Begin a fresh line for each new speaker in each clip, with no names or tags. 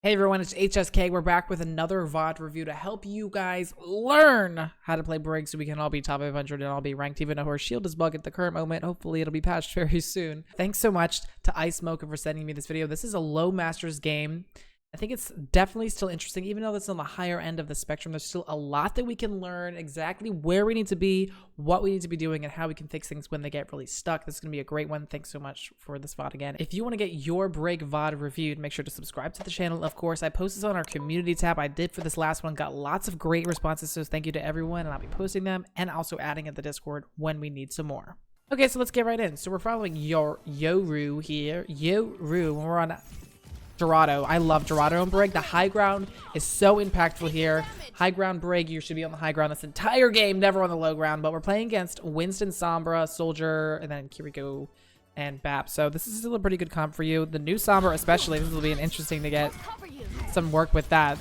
Hey everyone, it's HSK. We're back with another VOD review to help you guys learn how to play Brig so we can all be top 500 and all be ranked, even though our shield is bug at the current moment. Hopefully it'll be patched very soon. Thanks so much to Ice Mocha for sending me this video. This is a low masters game. I think it's definitely still interesting, even though it's on the higher end of the spectrum. There's still a lot that we can learn, exactly where we need to be, what we need to be doing, and how we can fix things when they get really stuck. This is going to be a great one. Thanks so much for this VOD again. If you want to get your Brig VOD reviewed, make sure to subscribe to the channel. Of course, I post this on our community tab. I did for this last one, got lots of great responses, so thank you to everyone, and I'll be posting them and also adding at the Discord when we need some more. Okay, so let's get right in. So we're following Yoru here. Yoru, and we're on Dorado. I love Dorado and Brig. The high ground is so impactful here. High ground Brig, you should be on the high ground this entire game, never on the low ground. But we're playing against Winston, Sombra, Soldier, and then Kiriko and Bap. So this is still a pretty good comp for you. The new Sombra especially, this will be an interesting to get some work with that.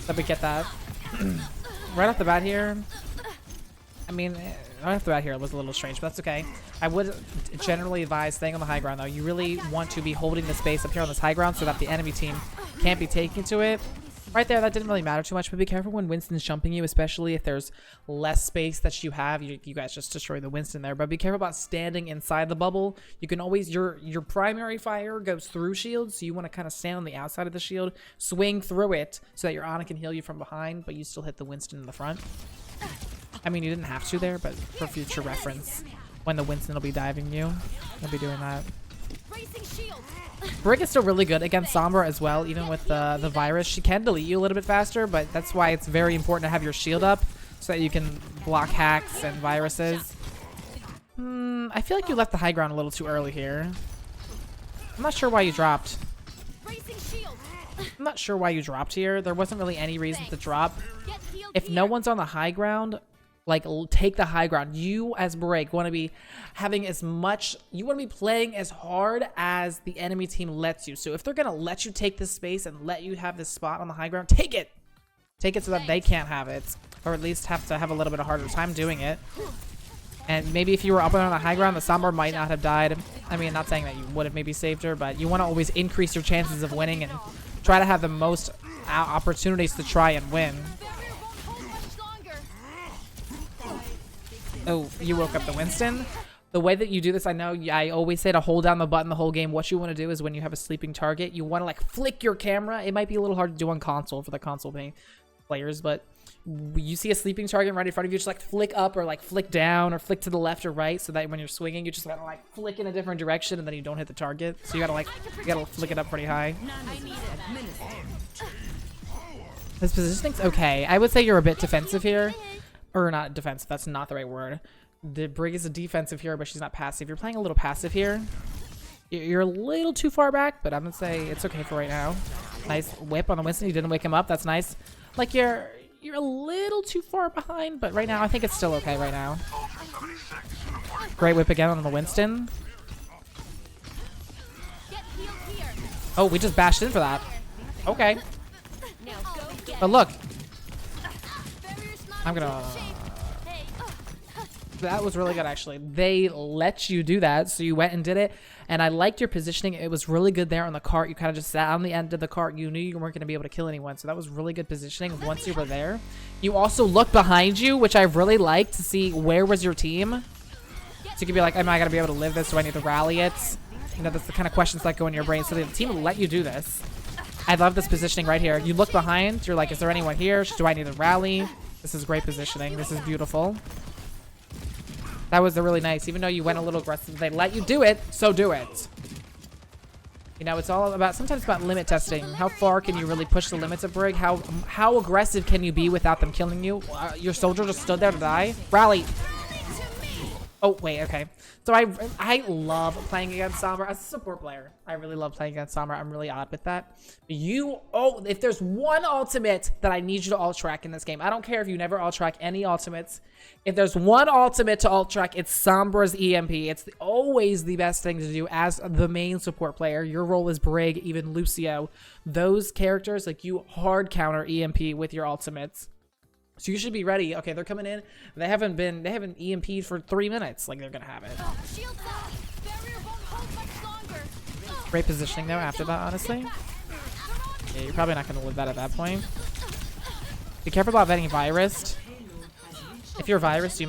Let me get that. Right off the bat here. I mean, right off the bat here, it was a little strange, but that's okay. I would generally advise staying on the high ground, though. You really want to be holding the space up here on this high ground so that the enemy team can't be taken to it. Right there, that didn't really matter too much, but be careful when Winston's jumping you, especially if there's less space that you have. You guys just destroy the Winston there, but be careful about standing inside the bubble. You can always, your primary fire goes through shields, so you want to kind of stand on the outside of the shield, swing through it so that your Ana can heal you from behind, but you still hit the Winston in the front. I mean, you didn't have to there, but for future reference, when the Winston will be diving you, I'll be doing that. Brig is still really good against Sombra as well, even with the virus. She can delete you a little bit faster, but that's why it's very important to have your shield up so that you can block hacks and viruses. I feel like you left the high ground a little too early here. I'm not sure why you dropped. I'm not sure why you dropped here. There wasn't really any reason to drop. If no one's on the high ground, like, take the high ground. You as Brig want to be having as much, you want to be playing as hard as the enemy team lets you. So if they're going to let you take this space and let you have this spot on the high ground, take it. Take it so that they can't have it, or at least have to have a little bit of harder time doing it. And maybe if you were up on the high ground, the Sombra might not have died. I mean, not saying that you would have maybe saved her, but you want to always increase your chances of winning and try to have the most opportunities to try and win. Oh, you woke up the Winston. The way that you do this, I know I always say to hold down the button the whole game. What you want to do is when you have a sleeping target, you want to like flick your camera. It might be a little hard to do on console for the console players, but you see a sleeping target right in front of you, just like flick up or like flick down or flick to the left or right, so that when you're swinging, you just gotta like flick in a different direction and then you don't hit the target. So you gotta flick it up pretty high. This positioning's okay. I would say you're a bit defensive here. Or not defensive, that's not the right word. The Brig is a defensive here, but she's not passive. You're playing a little passive here. You're a little too far back, but I'm gonna say it's okay for right now. Nice whip on the Winston. You didn't wake him up. That's nice. Like, you're a little too far behind, but right now I think it's still okay right now. Great whip again on the Winston. Oh, we just bashed in for that. Okay. But look. I'm gonna... That was really good, actually. They let you do that, so you went and did it. And I liked your positioning. It was really good there on the cart. You kind of just sat on the end of the cart. You knew you weren't going to be able to kill anyone, so that was really good positioning once you were there. You also looked behind you, which I really liked, to see where was your team. So you could be like, am I going to be able to live this? Do I need to rally it? You know, that's the kind of questions that go in your brain. So the team will let you do this. I love this positioning right here. You look behind. You're like, is there anyone here? Do I need to rally? This is great positioning. This is beautiful. That was really nice. Even though you went a little aggressive, they let you do it, so do it. You know, it's all about, sometimes about limit testing. How far can you really push the limits of Brig? How aggressive can you be without them killing you? Your soldier just stood there to die. Rally. Oh, wait, okay. So I love playing against Sombra as a support player. I really love playing against Sombra. I'm really odd with that. If there's one ultimate that I need you to alt track in this game, I don't care if you never alt track any ultimates. If there's one ultimate to alt track, it's Sombra's EMP. It's always the best thing to do as the main support player. Your role is Brig, even Lucio. Those characters, like, you hard counter EMP with your ultimates. So you should be ready. Okay, they're coming in. They haven't EMP'd for 3 minutes. Like, they're gonna have it. Great positioning though after that, honestly. Yeah, you're probably not going to live that at that point. Be careful about getting virused. If you're virus, the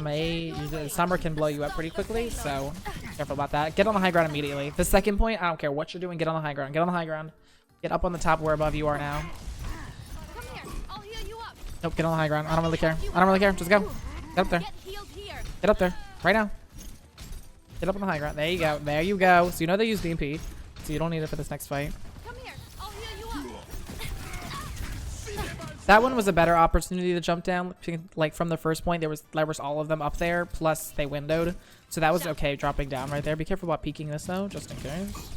Sombra can blow you up pretty quickly, so careful about that. Get on the high ground immediately. The second point, I don't care what you're doing, get on the high ground. Get on the high ground. Get up on the top where above you are now. Nope, get on the high ground. I don't really care. I don't really care. Just go. Get up there. Get up there. Right now. Get up on the high ground. There you go. There you go. So you know they use DMP, so you don't need it for this next fight. That one was a better opportunity to jump down. Like from the first point, there was all of them up there, plus they windowed. So that was okay dropping down right there. Be careful about peeking this though, just in case.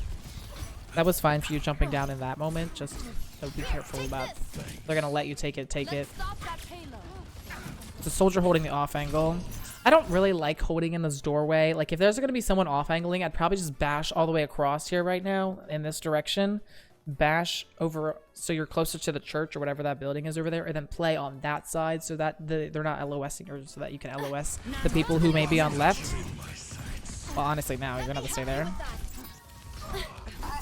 That was fine for you jumping down in that moment. Just so be careful about, they're gonna let you take it. It's a soldier holding the off angle. I don't really like holding in this doorway. Like if there's gonna be someone off angling, I'd probably just bash all the way across here right now in this direction. Bash over so you're closer to the church or whatever that building is over there, and then play on that side so that they're not LOSing, or so that you can LOS the people who may be on left. Well, honestly, now you're gonna have to stay there.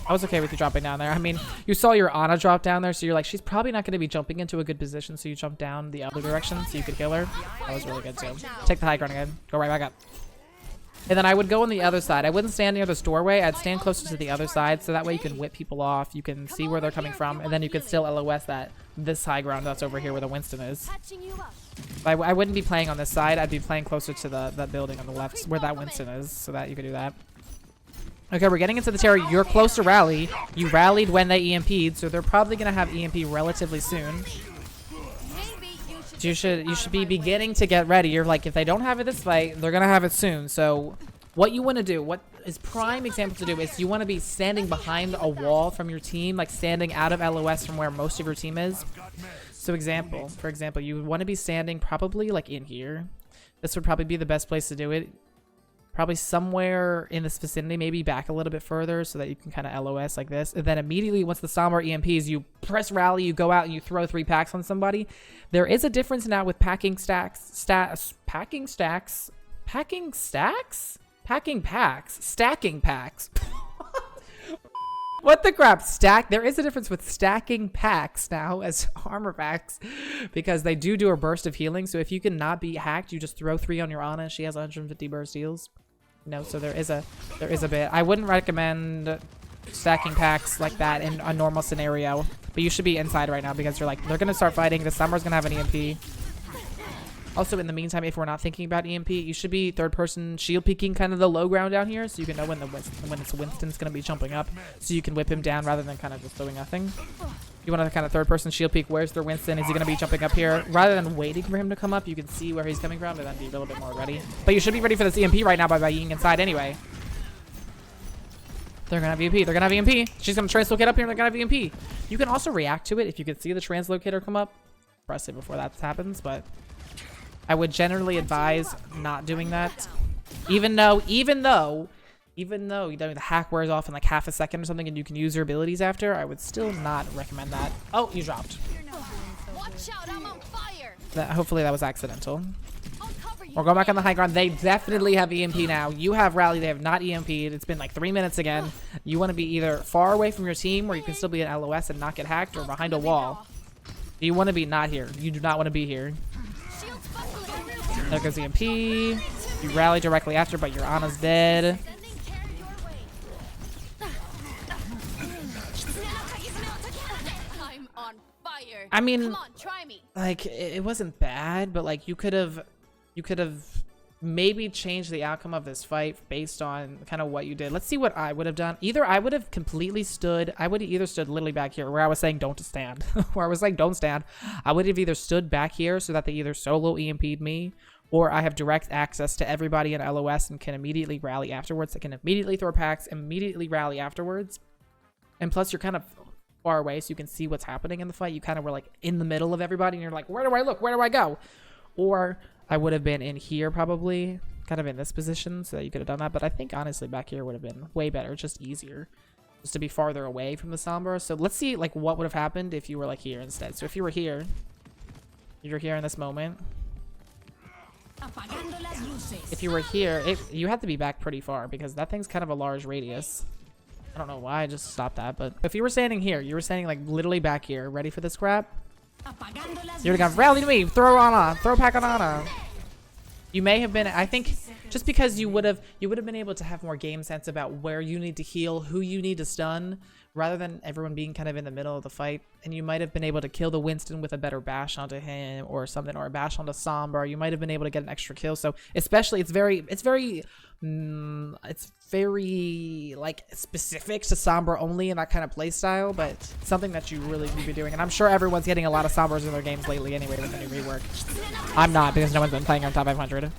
I was okay with you dropping down there. I mean, you saw your Ana drop down there, so you're like, she's probably not going to be jumping into a good position, so you jump down the other direction so you could kill her. That was really good too. Take the high ground again. Go right back up. And then I would go on the other side. I wouldn't stand near this doorway. I'd stand closer to the other side, so that way you can whip people off. You can see where they're coming from, and then you can still LOS this high ground that's over here where the Winston is. I wouldn't be playing on this side. I'd be playing closer to that building on the left where that Winston is, so that you could do that. Okay, we're getting into the terror. You're close to rally. You rallied when they EMP'd, so they're probably going to have EMP relatively soon. You should be beginning to get ready. You're like, if they don't have it this fight, they're gonna have it soon. So what you want to do, what is prime example to do, is you want to be standing behind a wall from your team, like standing out of LOS from where most of your team is. So for example, you would want to be standing probably like in here. This would probably be the best place to do it. Probably somewhere in this vicinity, maybe back a little bit further so that you can kind of LOS like this. And then immediately once the Sombra EMPs, you press rally, you go out and you throw 3 packs on somebody. There is a difference now with packing packs. What the crap? There is a difference with stacking packs now as armor packs, because they do a burst of healing. So if you cannot be hacked, you just throw 3 on your Ana. She has 150 burst heals. No, so there is a bit. I wouldn't recommend stacking packs like that in a normal scenario, but you should be inside right now because they're gonna start fighting. The Sombra's gonna have an EMP. Also, in the meantime, if we're not thinking about EMP, you should be third-person shield peeking kind of the low ground down here, so you can know when it's Winston's going to be jumping up, so you can whip him down rather than kind of just doing nothing. You want to kind of third-person shield peek. Where's their Winston? Is he going to be jumping up here? Rather than waiting for him to come up, you can see where he's coming from and then be a little bit more ready. But you should be ready for this EMP right now by being inside anyway. They're going to have EMP. They're going to have EMP. She's going to translocate up here and they're going to have EMP. You can also react to it if you can see the translocator come up. Press it before that happens, but I would generally advise not doing that. Even though you know the hack wears off in like half a second or something and you can use your abilities after, I would still not recommend that. Oh, you dropped.
Watch out, I'm on fire.
Hopefully that was accidental. We're going back on the high ground. They definitely have EMP now. You have rally. They have not EMP'd. It's been like 3 minutes again. You want to be either far away from your team where you can still be an LOS and not get hacked, or behind a wall. You want to be not here. You do not want to be here. There goes EMP. You rally directly after, but your Ana's dead.
I'm on fire.
I mean,
come on, try me.
Like it wasn't bad, but like you could have maybe changed the outcome of this fight based on kind of what you did. Let's see what I would have done. Either I would have completely stood. I would have either stood literally back here where I was saying don't stand, where I was like don't stand. I would have either stood back here so that they either solo EMP'd me, or I have direct access to everybody in LOS and can immediately rally afterwards. I can immediately throw packs, immediately rally afterwards. And plus you're kind of far away so you can see what's happening in the fight. You kind of were like in the middle of everybody and you're like, where do I look? Where do I go? Or I would have been in here probably, kind of in this position, so that you could have done that. But I think honestly back here would have been way better, just easier, just to be farther away from the Sombra. So let's see like what would have happened if you were like here instead. So if you were here, you're here in this moment. If you were here, you have to be back pretty far because that thing's kind of a large radius. I don't know why I just stopped that, but if you were standing here, you were standing like literally back here, ready for this crap. You would have gone, rally to me, throw Ana, throw pack on Ana. You may have been, I think, just because you would have been able to have more game sense about where you need to heal, who you need to stun, rather than everyone being kind of in the middle of the fight. And you might have been able to kill the Winston with a better bash onto him or something, or a bash onto Sombra. You might have been able to get an extra kill. So especially, it's very like specific to Sombra only in that kind of play style, but something that you really need to be doing. And I'm sure everyone's getting a lot of Sombras in their games lately anyway with the new rework. I'm not, because no one's been playing on top 500.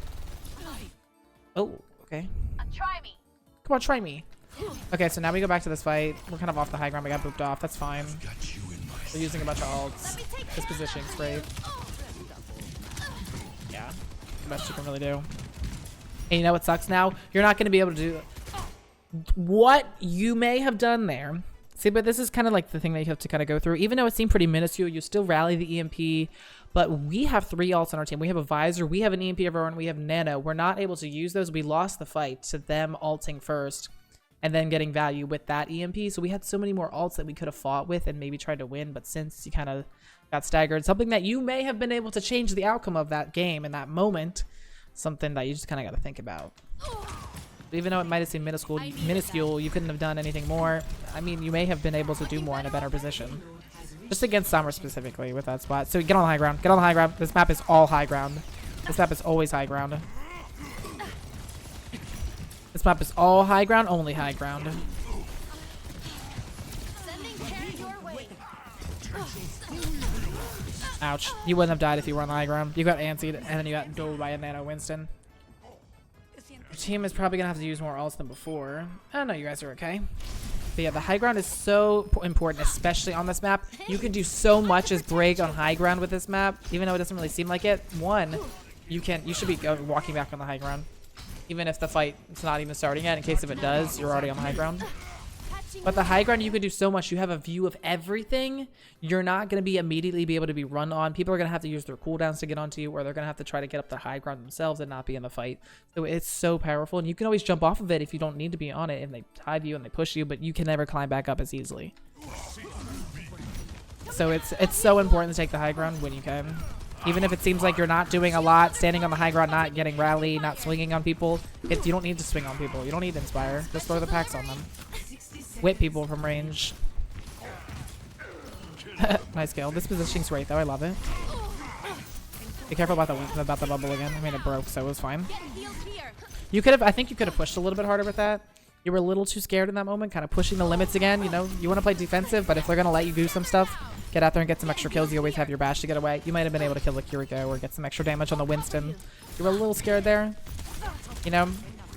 Oh, okay.
Try me.
Come on, try me. Okay, so now we go back to this fight. We're kind of off the high ground. We got booped off. That's fine. We're using a bunch of ults. This positioning's great. Yeah, the best you can really do. And you know what sucks now? You're not going to be able to do what you may have done there. See, but this is kind of like the thing that you have to kind of go through. Even though it seemed pretty minuscule, you still rally the EMP. But we have 3 ults on our team. We have a Visor, we have an EMP of our own, we have Nano. We're not able to use those. We lost the fight to them ulting first and then getting value with that EMP. So we had so many more ults that we could have fought with and maybe tried to win. But since you kind of got staggered, something that you may have been able to change the outcome of that game in that moment, something that you just kind of got to think about. Even though it might have seemed minuscule, you couldn't have done anything more. I mean, you may have been able to do more in a better position. Just against Sombra specifically with that spot. So get on the high ground. Get on the high ground. This map is all high ground. This map is always high ground. This map is all high ground, only high ground. Ouch. You wouldn't have died if you were on the high ground. You got antsied, and then you got doled by a Nano Winston. Your team is probably going to have to use more ults than before. I don't know, you guys are okay. But yeah, the high ground is so important, especially on this map. You can do so much as Brig on high ground with this map, even though it doesn't really seem like it. One, you should be walking back on the high ground. Even if the fight is not even starting yet, in case if it does, you're already on the high ground. But the high ground, you can do so much. You have a view of everything. You're not going to be immediately be able to be run on. People are going to have to use their cooldowns to get onto you, or they're going to have to try to get up the high ground themselves and not be in the fight. So it's so powerful, and you can always jump off of it if you don't need to be on it, and they hide you and they push you, but you can never climb back up as easily. So it's so important to take the high ground when you can. Even if it seems like you're not doing a lot, standing on the high ground, not getting rally, not swinging on people, you don't need to swing on people. You don't need to inspire. Just throw the packs on them. Whip people from range. Nice kill. This positioning's great though. I love it. Be careful about the bubble again. I mean, it broke, so it was fine. You could have. I think you could have pushed a little bit harder with that. You were a little too scared in that moment, kind of pushing the limits again. You know, you want to play defensive, but if they're gonna let you do some stuff, get out there and get some extra kills. You always have your bash to get away. You might have been able to kill the Kiriko or get some extra damage on the Winston. You were a little scared there. You know,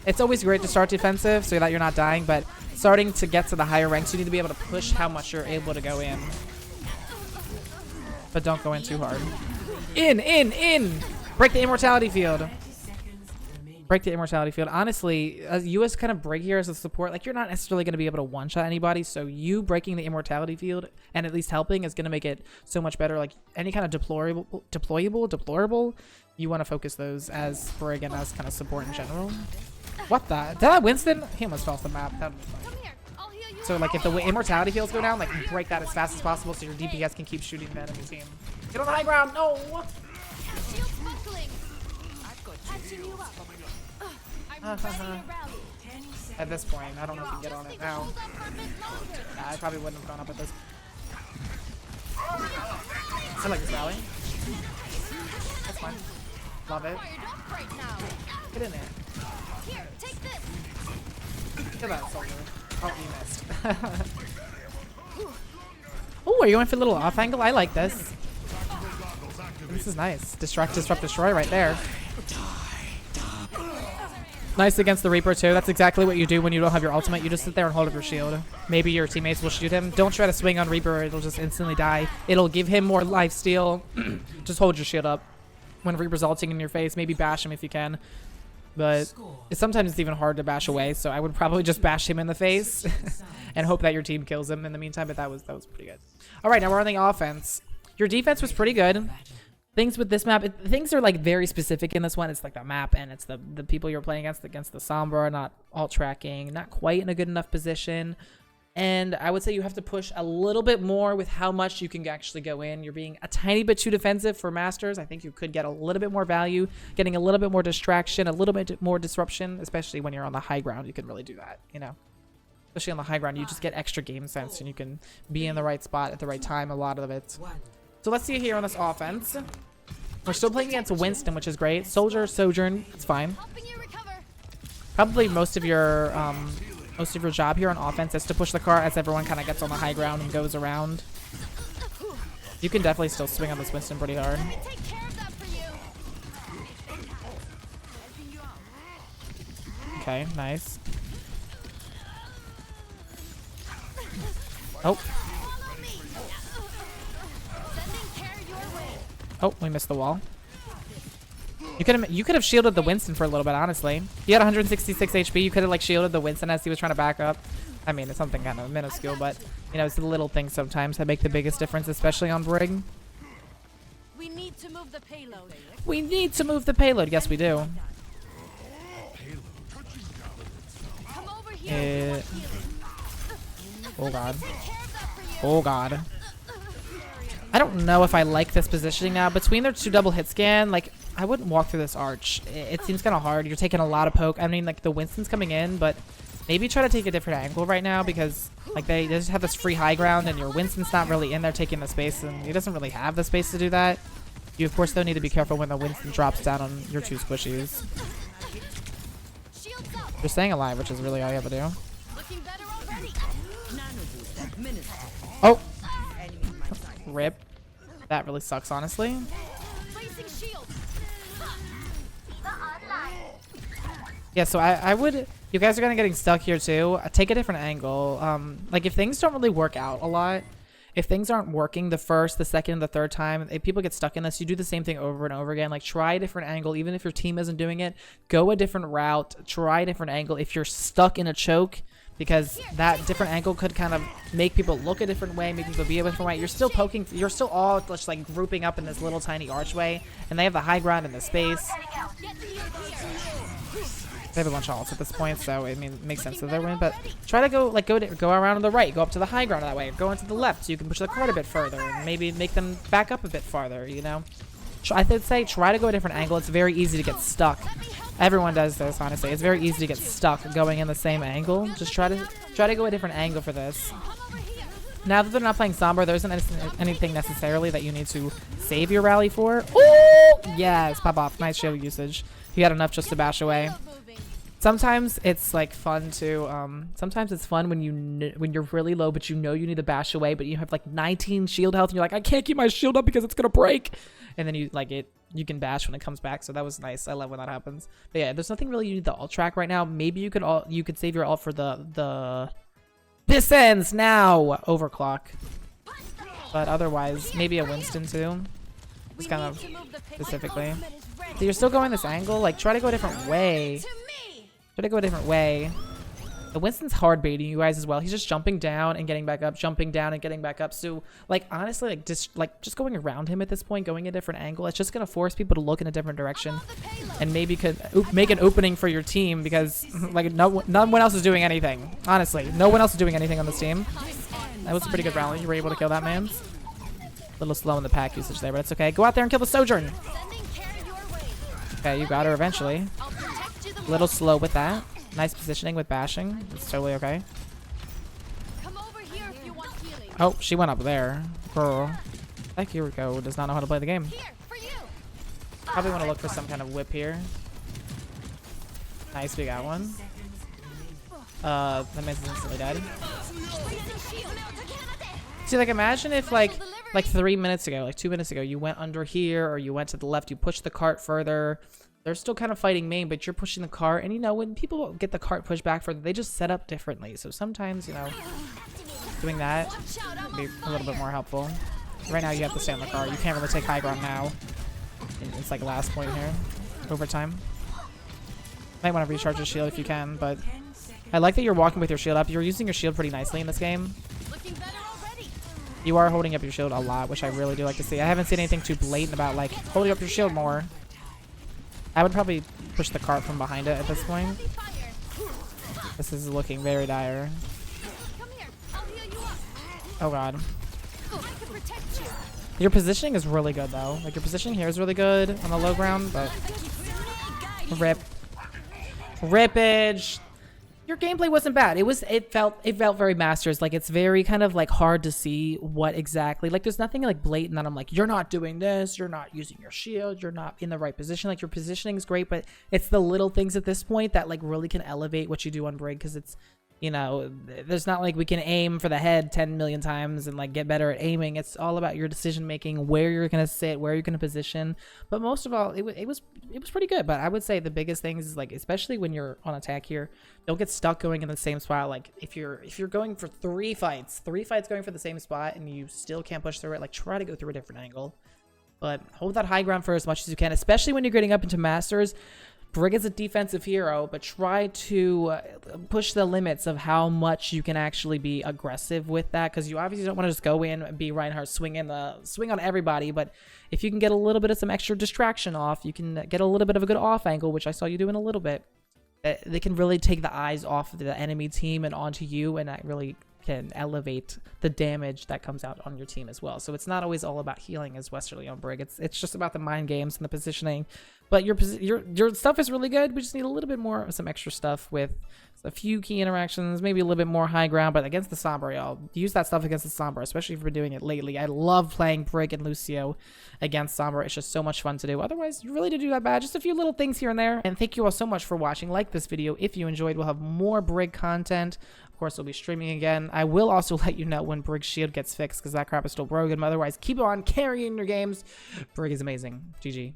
it's always great to start defensive so that you're not dying, but starting to get to the higher ranks, you need to be able to push how much you're able to go in. But don't go in too hard. In! Break the immortality field. Break the immortality field. Honestly, you as kind of Brig here as a support, like you're not necessarily going to be able to one-shot anybody, so you breaking the immortality field and at least helping is going to make it so much better. Like any kind of deplorable, you want to focus those as Brig and as kind of support in general. What the? Did that Winston? He almost fell off the map. That would be fun. So like if the immortality fields go down, like break that as fast as possible so your DPS can keep shooting the enemy team. Get on the high ground. No. At this point, I don't know if you can get on it now. Nah, I probably wouldn't have gone up at this. I like this rally. That's fine. Love it. Get in there.
Here, take this.
Get that soldier. Oh, you missed. Oh, are you going for a little off angle? I like this. This is nice. Disrupt, destroy right there. Nice against the Reaper too. That's exactly what you do when you don't have your ultimate. You just sit there and hold up your shield. Maybe your teammates will shoot him. Don't try to swing on Reaper. It'll just instantly die. It'll give him more lifesteal. Just hold your shield up. When Reaper's ulting in your face, maybe bash him if you can. But sometimes it's even hard to bash away, so I would probably just bash him in the face and hope that your team kills him in the meantime, but that was pretty good. All right, now we're on the offense. Your defense was pretty good. Things with this map, things are like very specific in this one. It's like the map and it's the people you're playing against the Sombra, not alt tracking, not quite in a good enough position. And I would say you have to push a little bit more with how much you can actually go in. You're being a tiny bit too defensive for Masters. I think you could get a little bit more value, getting a little bit more distraction, a little bit more disruption, especially when you're on the high ground. You can really do that, you know? Especially on the high ground, you just get extra game sense and you can be in the right spot at the right time a lot of it. So let's see here on this offense. We're still playing against Winston, which is great. Soldier, Sojourn, it's fine. Probably most of your job here on offense is to push the car as everyone kind of gets on the high ground and goes around. You can definitely still swing on this Winston pretty hard. Okay, nice. Oh. Oh, we missed the wall. You could have shielded the Winston for a little bit, honestly. He had 166 HP. You could have like shielded the Winston as he was trying to back up. I mean, it's something kind of minuscule, but you know, it's the little things sometimes that make the biggest difference, especially on Brig.
We need to move the payload.
We need to move the payload. Yes, we do.
Come over here.
Oh god. Oh god. I don't know if I like this positioning now. Between their two double hit scan, like, I wouldn't walk through this arch. It seems kind of hard. You're taking a lot of poke. I mean, like, the Winston's coming in, but maybe try to take a different angle right now because, like, they just have this free high ground and your Winston's not really in there taking the space, and he doesn't really have the space to do that. You, of course, though, need to be careful when the Winston drops down on your two squishies. You're staying alive, which is really all you have to do. Oh! Rip. That really sucks, honestly. Yeah, so I would... You guys are kind of getting stuck here, too. Take a different angle. Like, if things don't really work out a lot, if things aren't working the first, the second, and the third time, if people get stuck in this, you do the same thing over and over again. Like, try a different angle. Even if your team isn't doing it, go a different route. Try a different angle. If you're stuck in a choke, because that different angle could kind of make people look a different way, make people be a different way. You're still poking, you're still all just like grouping up in this little tiny archway, and they have the high ground in the space. They have a bunch of ults at this point, so I mean, it makes sense that they're winning. But try to go go around on the right, go up to the high ground that way, go into the left, so you can push the card a bit further, and maybe make them back up a bit farther. You know, I would say try to go a different angle. It's very easy to get stuck. Everyone does this, honestly. It's very easy to get stuck going in the same angle. Just try to go a different angle for this. Now that they're not playing Sombra, there isn't anything necessarily that you need to save your rally for. Ooh! Yes, pop off. Nice shield usage. You had enough just to bash away. Sometimes it's like fun to sometimes it's fun when you're really low but you know you need to bash away, but you have like 19 shield health and you're like, I can't keep my shield up because it's gonna break, and then you can bash when it comes back. So that was nice. I love when that happens. But yeah, there's nothing really you need the ult track right now. Maybe you could save your ult for the this ends now overclock, but otherwise maybe a Winston too, just kind of specifically. So you're still going this angle, like try to go a different way. Try to go a different way. The Winston's hard baiting you guys as well. He's just jumping down and getting back up, jumping down and getting back up. So, like, honestly, just going around him at this point, going a different angle, it's just gonna force people to look in a different direction, and maybe could make an opening for your team because, like, no one else is doing anything. Honestly, no one else is doing anything on this team. That was a pretty good rally. You were able to kill that man. A little slow in the pack usage there, but it's okay. Go out there and kill the Sojourn. Okay, you got her eventually. A little slow with that. Nice positioning with bashing. It's totally okay. Oh, she went up there. Girl. That Kiriko does not know how to play the game. Probably want to look for some kind of whip here. Nice, we got one. That man's instantly dead. See, like, imagine if like 3 minutes ago, like 2 minutes ago, you went under here or you went to the left, you pushed the cart further. They're still kind of fighting main, but you're pushing the cart, and you know, when people get the cart pushed back further, they just set up differently. So sometimes, you know, doing that would be a little bit more helpful. Right now you have to stay on the cart. You can't really take high ground now. It's like last point here. Overtime. Might want to recharge your shield if you can, but I like that you're walking with your shield up. You're using your shield pretty nicely in this game. You are holding up your shield a lot, which I really do like to see. I haven't seen anything too blatant about like holding up your shield more. I would probably push the cart from behind it at this point. This is looking very dire. Oh god.
I can protect you.
Your positioning is really good though. Like your positioning here is really good on the low ground, but rip. Rippage. Your gameplay wasn't bad. It felt very Masters. Like it's very kind of like hard to see what exactly. Like there's nothing like blatant that I'm like, you're not doing this, you're not using your shield, you're not in the right position. Like your positioning is great, but it's the little things at this point that like really can elevate what you do on Brig, because it's, you know, there's not like we can aim for the head 10 million times and like get better at aiming. It's all about your decision making, where you're gonna sit, where you're gonna position. But most of all, it was pretty good. But I would say the biggest things is like, especially when you're on attack here, don't get stuck going in the same spot. Like if you're going for three fights going for the same spot and you still can't push through it, like try to go through a different angle. But hold that high ground for as much as you can, especially when you're getting up into Masters. Brig is a defensive hero, but try to push the limits of how much you can actually be aggressive with that, because you obviously don't want to just go in and be Reinhardt swing on everybody. But if you can get a little bit of some extra distraction off, you can get a little bit of a good off angle, which I saw you doing a little bit. They can really take the eyes off of the enemy team and onto you, and that really can elevate the damage that comes out on your team as well. So it's not always all about healing as Westerly on Brig. It's just about the mind games and the positioning. But your stuff is really good. We just need a little bit more of some extra stuff with a few key interactions, maybe a little bit more high ground. But against the Sombra, y'all, use that stuff against the Sombra, especially if you've been doing it lately. I love playing Brig and Lucio against Sombra. It's just so much fun to do. Otherwise, you really didn't do that bad. Just a few little things here and there. And thank you all so much for watching. Like this video if you enjoyed. We'll have more Brig content. Of course, we'll be streaming again. I will also let you know when Brig's shield gets fixed, because that crap is still broken. But otherwise, keep on carrying your games. Brig is amazing. GG.